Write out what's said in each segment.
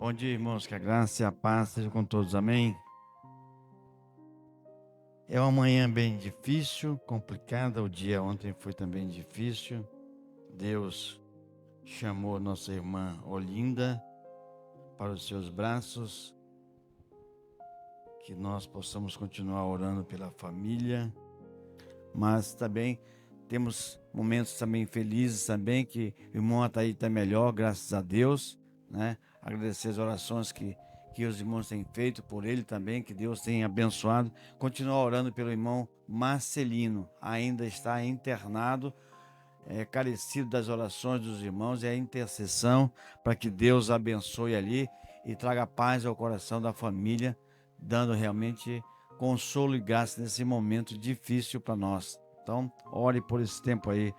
Bom dia, irmãos, que a graça e a paz sejam com todos, amém? É uma manhã bem difícil, complicada, o dia ontem foi também difícil. Deus chamou nossa irmã Olinda para os seus braços, que nós possamos continuar orando pela família, mas também temos momentos também felizes também, que o irmão Ataí está melhor, graças a Deus, né? Agradecer as orações que os irmãos têm feito por ele também, que Deus tenha abençoado. Continuar orando pelo irmão Marcelino, ainda está internado, carecido das orações dos irmãos e a intercessão para que Deus abençoe ali e traga paz ao coração da família, dando realmente consolo e graça nesse momento difícil para nós. Então, ore por esse tempo aí,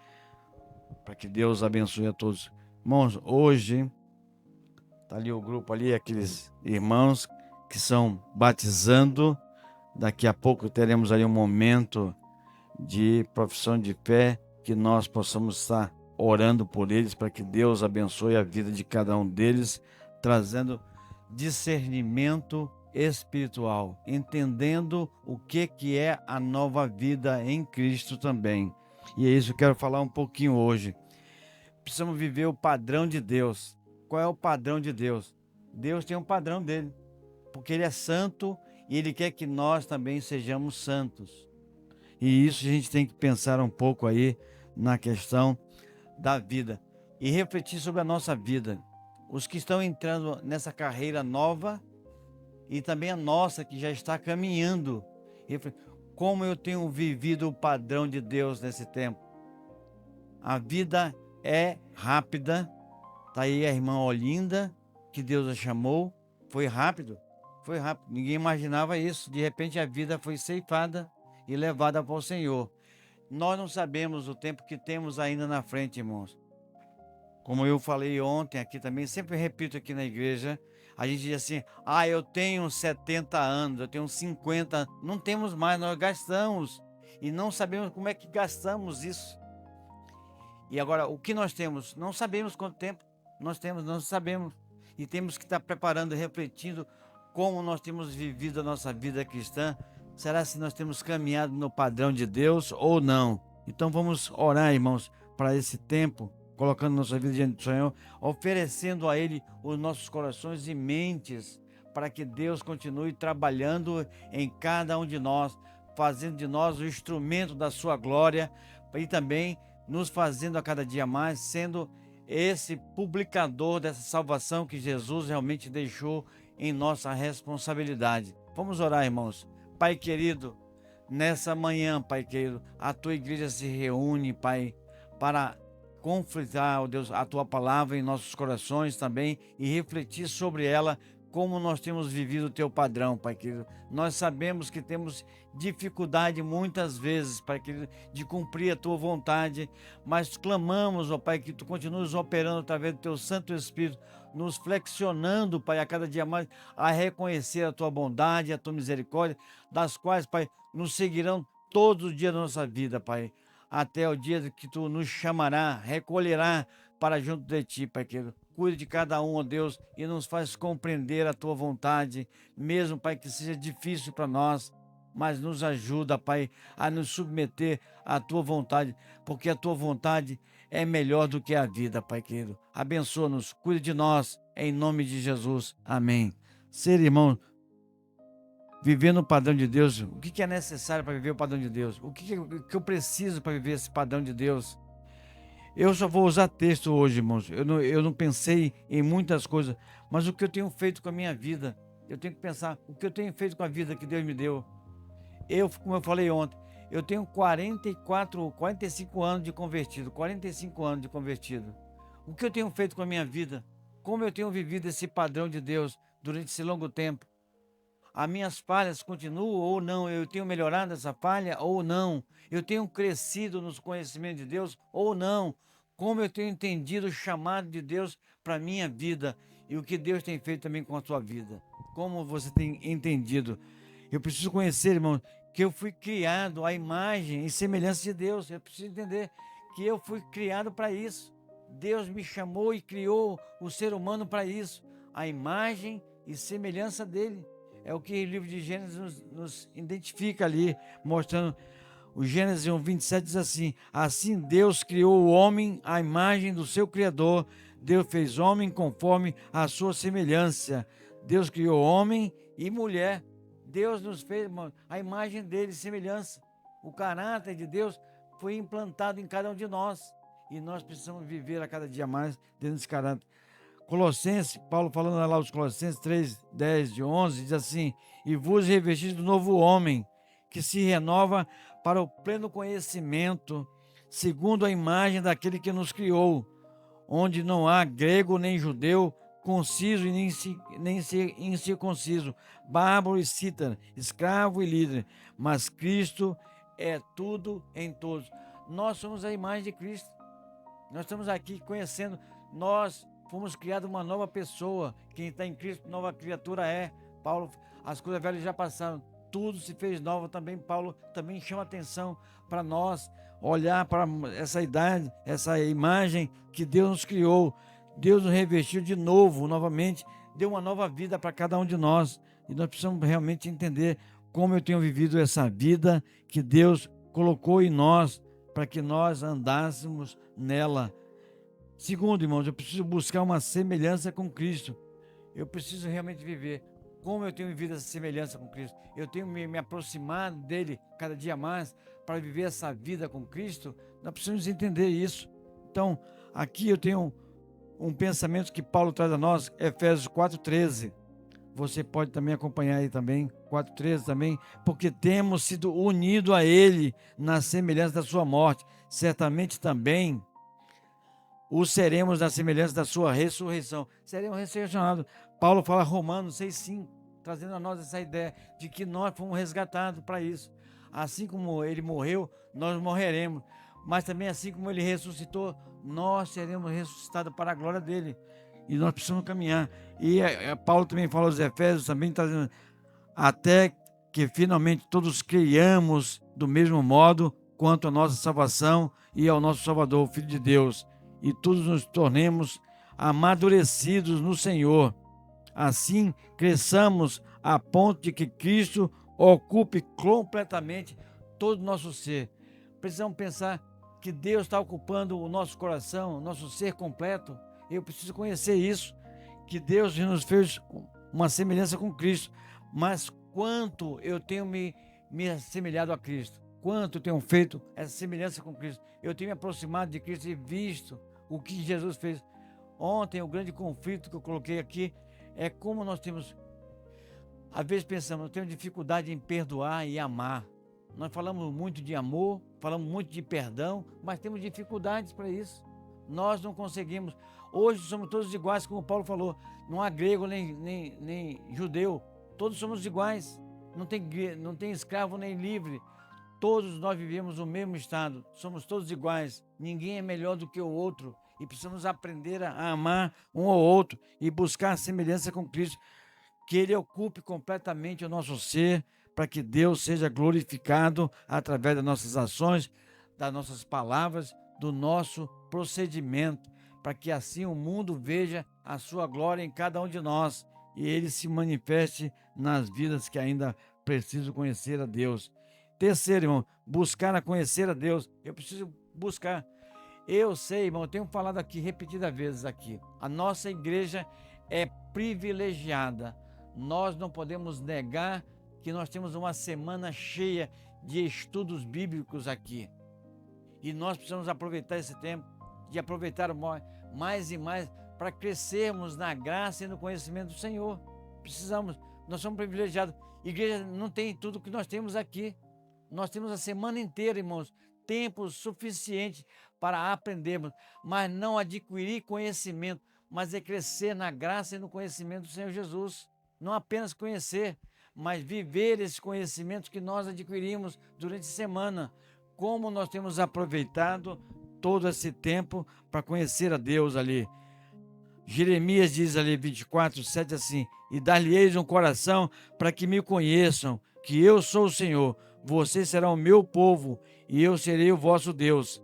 para que Deus abençoe a todos. Irmãos, hoje tá ali o grupo ali, aqueles irmãos que são batizando. Daqui a pouco teremos ali um momento de profissão de fé, que nós possamos estar orando por eles, para que Deus abençoe a vida de cada um deles, trazendo discernimento espiritual, entendendo o que é a nova vida em Cristo também. E é isso que eu quero falar um pouquinho hoje. Precisamos viver o padrão de Deus. Qual é o padrão de Deus? Deus tem um padrão dele, porque ele é santo e ele quer que nós também sejamos santos. E isso a gente tem que pensar um pouco aí na questão da vida e refletir sobre a nossa vida. Os que estão entrando nessa carreira nova e também a nossa que já está caminhando. Como eu tenho vivido o padrão de Deus nesse tempo? A vida é rápida. Tá aí a irmã Olinda, que Deus a chamou. Foi rápido, foi rápido. Ninguém imaginava isso. De repente a vida foi ceifada e levada para o Senhor. Nós não sabemos o tempo que temos ainda na frente, irmãos. Como eu falei ontem aqui também, sempre repito aqui na igreja, a gente diz assim: eu tenho 70 anos, eu tenho 50. Não temos mais, nós gastamos. E não sabemos como é que gastamos isso. E agora, o que nós temos? Não sabemos quanto tempo nós temos, não sabemos. E temos que estar preparando, refletindo como nós temos vivido a nossa vida cristã. Será se nós temos caminhado no padrão de Deus ou não? Então vamos orar, irmãos, para esse tempo, colocando nossa vida diante do Senhor, oferecendo a Ele os nossos corações e mentes, para que Deus continue trabalhando em cada um de nós, fazendo de nós o instrumento da sua glória e também nos fazendo a cada dia mais, sendo esse publicador dessa salvação que Jesus realmente deixou em nossa responsabilidade. Vamos orar, irmãos. Pai querido, nessa manhã, Pai querido, a tua igreja se reúne, Pai, para conflitar, ó Deus, a tua palavra em nossos corações também e refletir sobre ela, como nós temos vivido o teu padrão, Pai querido. Nós sabemos que temos dificuldade muitas vezes, Pai querido, de cumprir a tua vontade, mas clamamos, ó Pai, que tu continues operando através do teu Santo Espírito, nos flexionando, Pai, a cada dia mais a reconhecer a tua bondade, a tua misericórdia, das quais, Pai, nos seguirão todos os dias da nossa vida, Pai, até o dia que tu nos chamará, recolherá para junto de ti, Pai querido. Cuide de cada um, ó Deus, e nos faz compreender a tua vontade, mesmo, Pai, que seja difícil para nós, mas nos ajuda, Pai, a nos submeter à tua vontade, porque a tua vontade é melhor do que a vida, Pai querido. Abençoa-nos, cuide de nós, em nome de Jesus. Amém. Ser irmão, viver no padrão de Deus, o que é necessário para viver o padrão de Deus? O que eu preciso para viver esse padrão de Deus? Eu só vou usar texto hoje, irmãos. Eu não pensei em muitas coisas, mas o que eu tenho feito com a minha vida, eu tenho que pensar o que eu tenho feito com a vida que Deus me deu. Como eu falei ontem, eu tenho 45 anos de convertido, 45 anos de convertido. O que eu tenho feito com a minha vida? Como eu tenho vivido esse padrão de Deus durante esse longo tempo? As minhas falhas continuam ou não? Eu tenho melhorado essa falha ou não? Eu tenho crescido nos conhecimentos de Deus ou não? Como eu tenho entendido o chamado de Deus para a minha vida e o que Deus tem feito também com a sua vida? Como você tem entendido? Eu preciso conhecer, irmão, que eu fui criado à imagem e semelhança de Deus. Eu preciso entender que eu fui criado para isso. Deus me chamou e criou o ser humano para isso. a imagem e semelhança dele. É o que o livro de Gênesis nos identifica ali, mostrando. O Gênesis 1:27 diz assim: assim Deus criou o homem à imagem do seu Criador. Deus fez homem conforme a sua semelhança. Deus criou homem e mulher. Deus nos fez a imagem dele, semelhança. O caráter de Deus foi implantado em cada um de nós. E nós precisamos viver a cada dia mais dentro desse caráter. Colossenses, Paulo falando lá os Colossenses 3:10-11, diz assim: e vos revestis do novo homem, que se renova para o pleno conhecimento, segundo a imagem daquele que nos criou, onde não há grego nem judeu, conciso e nem incircunciso, bárbaro e cítara, escravo e líder, mas Cristo é tudo em todos. Nós somos a imagem de Cristo. Nós estamos aqui conhecendo, nós fomos criados uma nova pessoa. Quem está em Cristo, nova criatura é. Paulo, as coisas velhas já passaram, tudo se fez novo também. Paulo também chama atenção para nós olhar para essa idade, essa imagem que Deus nos criou. Deus nos revestiu de novo, novamente, deu uma nova vida para cada um de nós. E nós precisamos realmente entender como eu tenho vivido essa vida que Deus colocou em nós, para que nós andássemos nela. Segundo, irmãos, eu preciso buscar uma semelhança com Cristo. Eu preciso realmente viver como eu tenho vivido essa semelhança com Cristo. Eu tenho me aproximado dele cada dia mais para viver essa vida com Cristo. Nós precisamos entender isso. Então, aqui eu tenho um pensamento que Paulo traz a nós, Efésios 4:13. Você pode também acompanhar aí também, 4:13 também, porque temos sido unidos a ele na semelhança da sua morte, certamente também o seremos na semelhança da sua ressurreição. Seremos ressurreicionados. Paulo fala Romanos 6:5, trazendo a nós essa ideia de que nós fomos resgatados para isso. Assim como ele morreu, nós morreremos. Mas também assim como ele ressuscitou, nós seremos ressuscitados para a glória dele. E nós precisamos caminhar. E Paulo também fala aos Efésios, também trazendo, até que finalmente todos creiamos do mesmo modo quanto a nossa salvação e ao nosso Salvador, o Filho de Deus, e todos nos tornemos amadurecidos no Senhor. Assim, cresçamos a ponto de que Cristo ocupe completamente todo o nosso ser. Precisamos pensar que Deus está ocupando o nosso coração, o nosso ser completo. Eu preciso conhecer isso, que Deus nos fez uma semelhança com Cristo. Mas quanto eu tenho me assemelhado a Cristo? Quanto eu tenho feito essa semelhança com Cristo? Eu tenho me aproximado de Cristo e visto o que Jesus fez. Ontem, o grande conflito que eu coloquei aqui é como nós temos, às vezes pensamos, nós temos dificuldade em perdoar e amar. Nós falamos muito de amor, falamos muito de perdão, mas temos dificuldades para isso. Nós não conseguimos. Hoje somos todos iguais, como Paulo falou. Não há grego nem judeu. Todos somos iguais. Não tem escravo nem livre. Todos nós vivemos o mesmo estado. Somos todos iguais. Ninguém é melhor do que o outro. E precisamos aprender a amar um ao outro e buscar a semelhança com Cristo. Que Ele ocupe completamente o nosso ser, para que Deus seja glorificado através das nossas ações, das nossas palavras, do nosso procedimento, para que assim o mundo veja a sua glória em cada um de nós e Ele se manifeste nas vidas que ainda precisam conhecer a Deus. Terceiro, irmão, buscar a conhecer a Deus. Eu preciso buscar. Eu sei, irmão, eu tenho falado aqui repetidas vezes aqui, a nossa igreja é privilegiada. Nós não podemos negar que nós temos uma semana cheia de estudos bíblicos aqui. E nós precisamos aproveitar esse tempo, de aproveitar mais e mais para crescermos na graça e no conhecimento do Senhor. Precisamos, nós somos privilegiados. Igreja não tem tudo que nós temos aqui. Nós temos a semana inteira, irmãos, tempo suficiente para aprendermos, mas não adquirir conhecimento, mas é crescer na graça e no conhecimento do Senhor Jesus. Não apenas conhecer, mas viver esses conhecimentos que nós adquirimos durante a semana. Como nós temos aproveitado todo esse tempo para conhecer a Deus ali. Jeremias diz ali 24:7 assim: e dar-lhes um coração para que me conheçam, que eu sou o Senhor. Vocês serão o meu povo e eu serei o vosso Deus.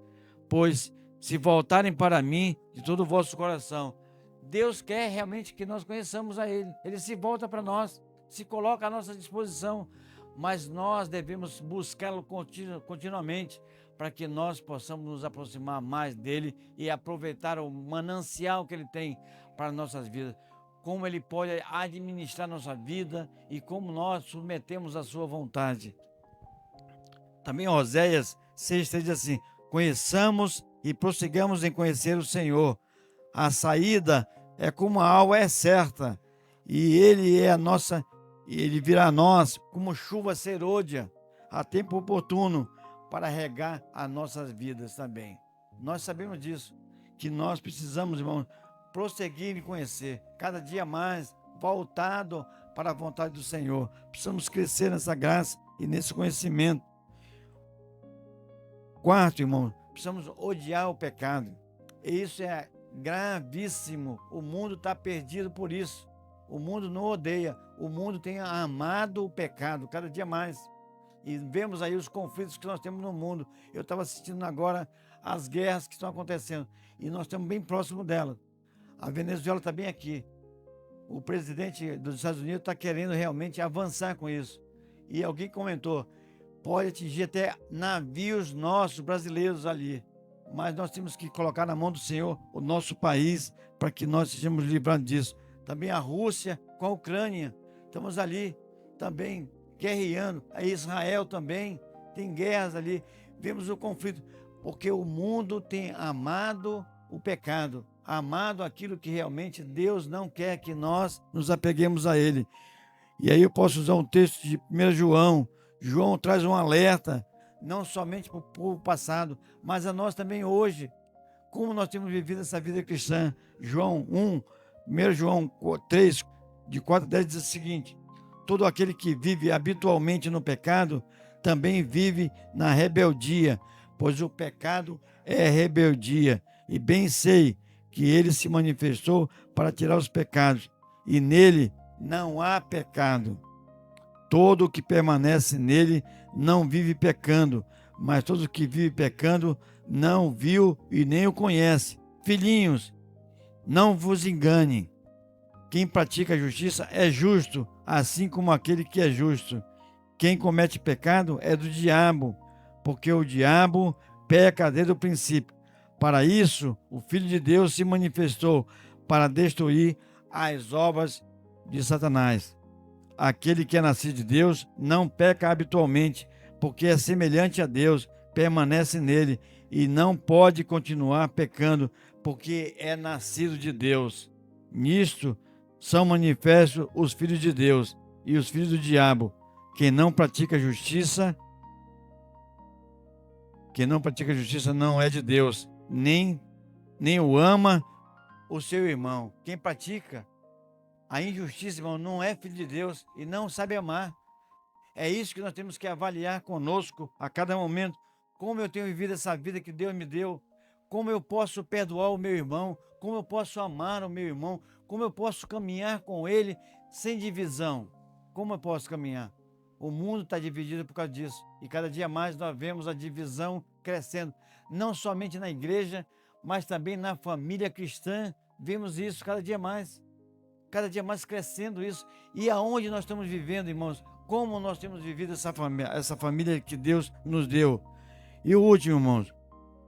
Pois se voltarem para mim de todo o vosso coração, Deus quer realmente que nós conheçamos a Ele. Ele se volta para nós, se coloca à nossa disposição, mas nós devemos buscá-lo continuamente para que nós possamos nos aproximar mais dele e aproveitar o manancial que ele tem para nossas vidas. Como ele pode administrar nossa vida e como nós submetemos a sua vontade. Também Oséias 6,3 diz assim: conheçamos e prossigamos em conhecer o Senhor. A saída é como a alva é certa, e ele virá a nós como chuva serôdia, a tempo oportuno, para regar as nossas vidas também. Nós sabemos disso, que nós precisamos, irmãos, prosseguir e conhecer, cada dia mais, voltado para a vontade do Senhor. Precisamos crescer nessa graça e nesse conhecimento. Quarto, irmão, precisamos odiar o pecado. E isso é gravíssimo. O mundo está perdido por isso. O mundo não odeia. O mundo tem amado o pecado cada dia mais. E vemos aí os conflitos que nós temos no mundo. Eu estava assistindo agora as guerras que estão acontecendo. E nós estamos bem próximo delas. A Venezuela está bem aqui. O presidente dos Estados Unidos está querendo realmente avançar com isso. E alguém comentou, pode atingir até navios nossos brasileiros ali. Mas nós temos que colocar na mão do Senhor o nosso país para que nós sejamos livrados disso. Também a Rússia com a Ucrânia. Estamos ali também guerreando. A Israel também tem guerras ali. Vemos o conflito. Porque o mundo tem amado o pecado. Amado aquilo que realmente Deus não quer que nós nos apeguemos a ele. E aí eu posso usar um texto de 1 João. João traz um alerta, não somente para o povo passado, mas a nós também hoje. Como nós temos vivido essa vida cristã. João 1 João 3, de 4 a 10 diz o seguinte: todo aquele que vive habitualmente no pecado, também vive na rebeldia, pois o pecado é rebeldia. E bem sei que ele se manifestou para tirar os pecados, e nele não há pecado. Todo o que permanece nele não vive pecando, mas todo o que vive pecando não viu e nem o conhece. Filhinhos, não vos engane. Quem pratica a justiça é justo, assim como aquele que é justo. Quem comete pecado é do diabo, porque o diabo peca desde o princípio. Para isso, o Filho de Deus se manifestou, para destruir as obras de Satanás. Aquele que é nascido de Deus não peca habitualmente, porque é semelhante a Deus, permanece nele e não pode continuar pecando, porque é nascido de Deus. Nisto são manifestos os filhos de Deus e os filhos do diabo. Quem não pratica justiça não é de Deus, nem o ama o seu irmão. Quem pratica a injustiça, irmão, não é filho de Deus e não sabe amar. É isso que nós temos que avaliar conosco a cada momento. Como eu tenho vivido essa vida que Deus me deu. Como eu posso perdoar o meu irmão. Como eu posso amar o meu irmão. Como eu posso caminhar com ele sem divisão. Como eu posso caminhar? O mundo está dividido por causa disso. E cada dia mais nós vemos a divisão crescendo. Não somente na igreja, mas também na família cristã. Vemos isso cada dia mais. Cada dia mais crescendo isso. E aonde nós estamos vivendo, irmãos? Como nós temos vivido essa família que Deus nos deu. E o último, irmãos,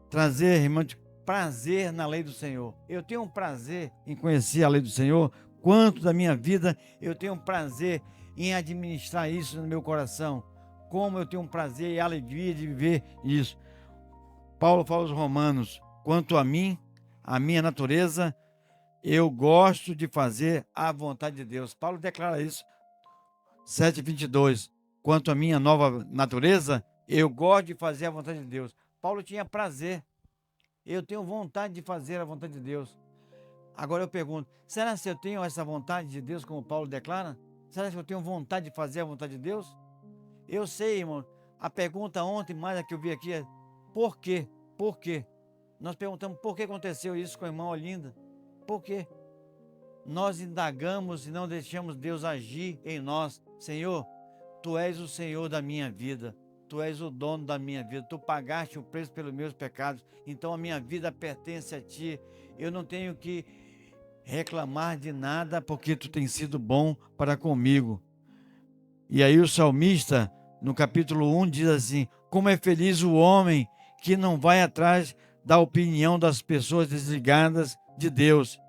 trazer, irmãos, prazer na lei do Senhor. Eu tenho um prazer em conhecer a lei do Senhor. Quanto da minha vida eu tenho um prazer em administrar isso no meu coração. Como eu tenho um prazer e alegria de viver isso. Paulo fala aos Romanos: quanto a mim, a minha natureza, eu gosto de fazer a vontade de Deus. Paulo declara isso, 7,22. Quanto à minha nova natureza, eu gosto de fazer a vontade de Deus. Paulo tinha prazer. Eu tenho vontade de fazer a vontade de Deus. Agora eu pergunto, será que eu tenho essa vontade de Deus como Paulo declara? Será que eu tenho vontade de fazer a vontade de Deus? Eu sei, irmão, a pergunta ontem, mais a que eu vi aqui é: por quê? Por quê? Nós perguntamos por que aconteceu isso com a irmã Olinda. Por quê? Nós indagamos e não deixamos Deus agir em nós. Senhor, Tu és o Senhor da minha vida. Tu és o dono da minha vida. Tu pagaste o preço pelos meus pecados. Então a minha vida pertence a Ti. Eu não tenho que reclamar de nada, porque tu tens sido bom para comigo. E aí o salmista, no capítulo 1, diz assim: como é feliz o homem que não vai atrás da opinião das pessoas desligadas de Deus,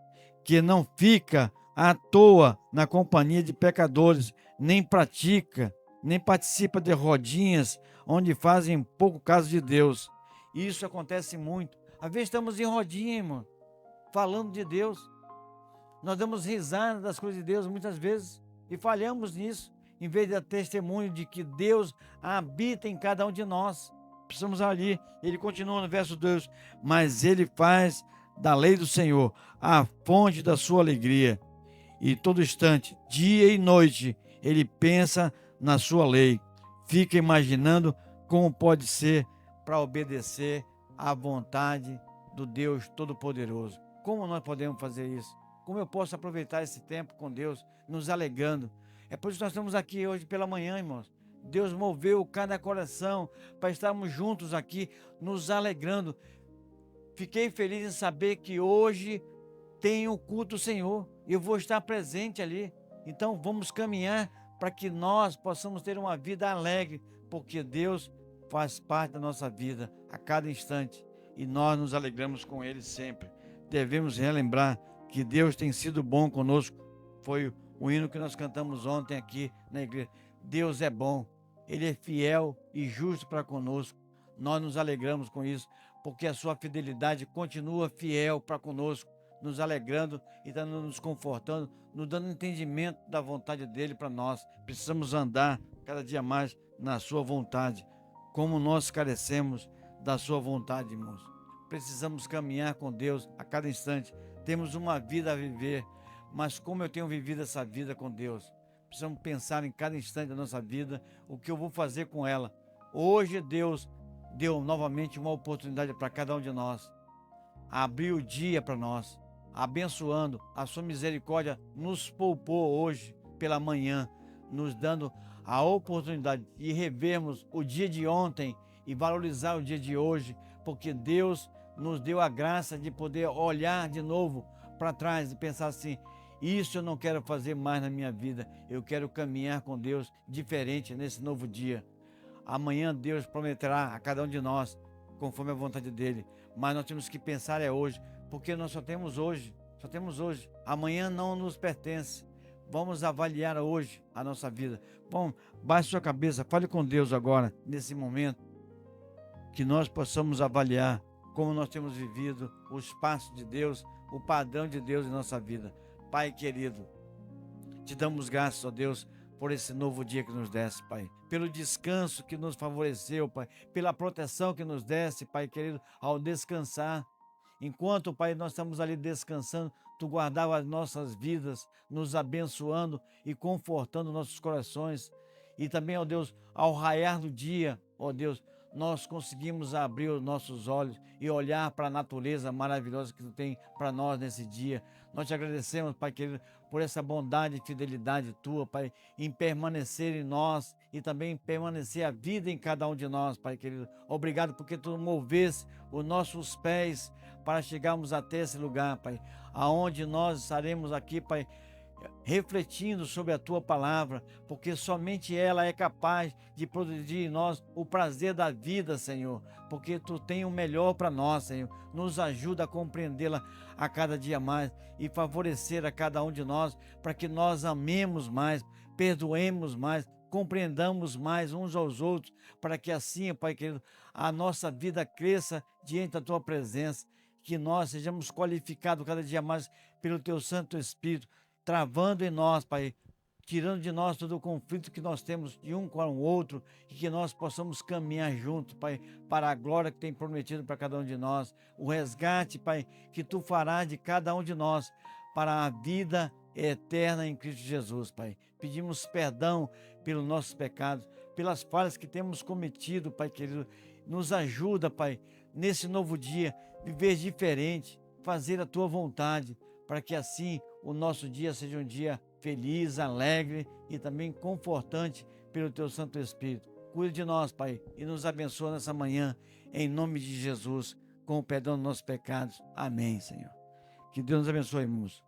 que não fica à toa na companhia de pecadores, nem participa de rodinhas onde fazem pouco caso de Deus. Isso acontece muito. Às vezes estamos em rodinha, irmão, falando de Deus. Nós damos risada das coisas de Deus muitas vezes e falhamos nisso, em vez de dar testemunho de que Deus habita em cada um de nós. Precisamos ali. Ele continua no verso 2: mas ele faz da lei do Senhor a fonte da sua alegria, e todo instante, dia e noite, ele pensa na sua lei, fica imaginando como pode ser para obedecer à vontade do Deus Todo-Poderoso. Como nós podemos fazer isso? Como eu posso aproveitar esse tempo com Deus, nos alegrando? É por isso que nós estamos aqui hoje pela manhã, irmãos. Deus moveu cada coração para estarmos juntos aqui, nos alegrando. Fiquei feliz em saber que hoje tem o culto do Senhor e eu vou estar presente ali. Então vamos caminhar para que nós possamos ter uma vida alegre, porque Deus faz parte da nossa vida a cada instante e nós nos alegramos com Ele sempre. Devemos relembrar que Deus tem sido bom conosco. Foi o hino que nós cantamos ontem aqui na igreja. Deus é bom, Ele é fiel e justo para conosco. Nós nos alegramos com isso, porque a sua fidelidade continua fiel para conosco, nos alegrando e nos confortando, nos dando entendimento da vontade dele para nós. Precisamos andar cada dia mais na sua vontade. Como nós carecemos da sua vontade, irmãos. Precisamos caminhar com Deus a cada instante. Temos uma vida a viver, mas como eu tenho vivido essa vida com Deus? Precisamos pensar em cada instante da nossa vida, o que eu vou fazer com ela. Hoje Deus deu novamente uma oportunidade para cada um de nós. Abriu o dia para nós, abençoando. A sua misericórdia nos poupou hoje pela manhã, nos dando a oportunidade de revermos o dia de ontem e valorizar o dia de hoje, porque Deus nos deu a graça de poder olhar de novo para trás e pensar assim: isso eu não quero fazer mais na minha vida, eu quero caminhar com Deus diferente nesse novo dia. Amanhã Deus prometerá a cada um de nós, conforme a vontade dele, mas nós temos que pensar hoje, porque nós só temos hoje. Amanhã não nos pertence. Vamos avaliar hoje a nossa vida. Bom, baixe sua cabeça, fale com Deus agora, nesse momento, que nós possamos avaliar como nós temos vivido o espaço de Deus, o padrão de Deus em nossa vida. Pai querido, te damos graças, ó Deus, por esse novo dia que nos desse, Pai, pelo descanso que nos favoreceu, Pai, pela proteção que nos desse, Pai querido, ao descansar. Enquanto, Pai, nós estamos ali descansando, Tu guardava as nossas vidas, nos abençoando e confortando nossos corações. E também, ó Deus, ao raiar do dia, ó Deus, nós conseguimos abrir os nossos olhos e olhar para a natureza maravilhosa que Tu tem para nós nesse dia. Nós te agradecemos, Pai querido, por essa bondade e fidelidade Tua, Pai, em permanecer em nós e também permanecer a vida em cada um de nós, Pai querido. Obrigado porque Tu movesse os nossos pés para chegarmos até esse lugar, Pai, aonde nós estaremos aqui, Pai, refletindo sobre a Tua palavra, porque somente ela é capaz de produzir em nós o prazer da vida, Senhor, porque Tu tem o melhor para nós, Senhor. Nos ajuda a compreendê-la a cada dia mais e favorecer a cada um de nós, para que nós amemos mais, perdoemos mais, compreendamos mais uns aos outros, para que assim, Pai querido, a nossa vida cresça diante da Tua presença, que nós sejamos qualificados cada dia mais pelo Teu Santo Espírito, travando em nós, Pai, tirando de nós todo o conflito que nós temos de um com o outro, e que nós possamos caminhar juntos, Pai, para a glória que tem prometido para cada um de nós, o resgate, Pai, que Tu farás de cada um de nós para a vida eterna em Cristo Jesus, Pai. Pedimos perdão pelos nossos pecados, pelas falhas que temos cometido, Pai querido. Nos ajuda, Pai, nesse novo dia, viver diferente, fazer a Tua vontade, para que assim o nosso dia seja um dia feliz, alegre e também confortante pelo Teu Santo Espírito. Cuide de nós, Pai, e nos abençoa nessa manhã, em nome de Jesus, com o perdão dos nossos pecados. Amém, Senhor. Que Deus nos abençoe, irmãos.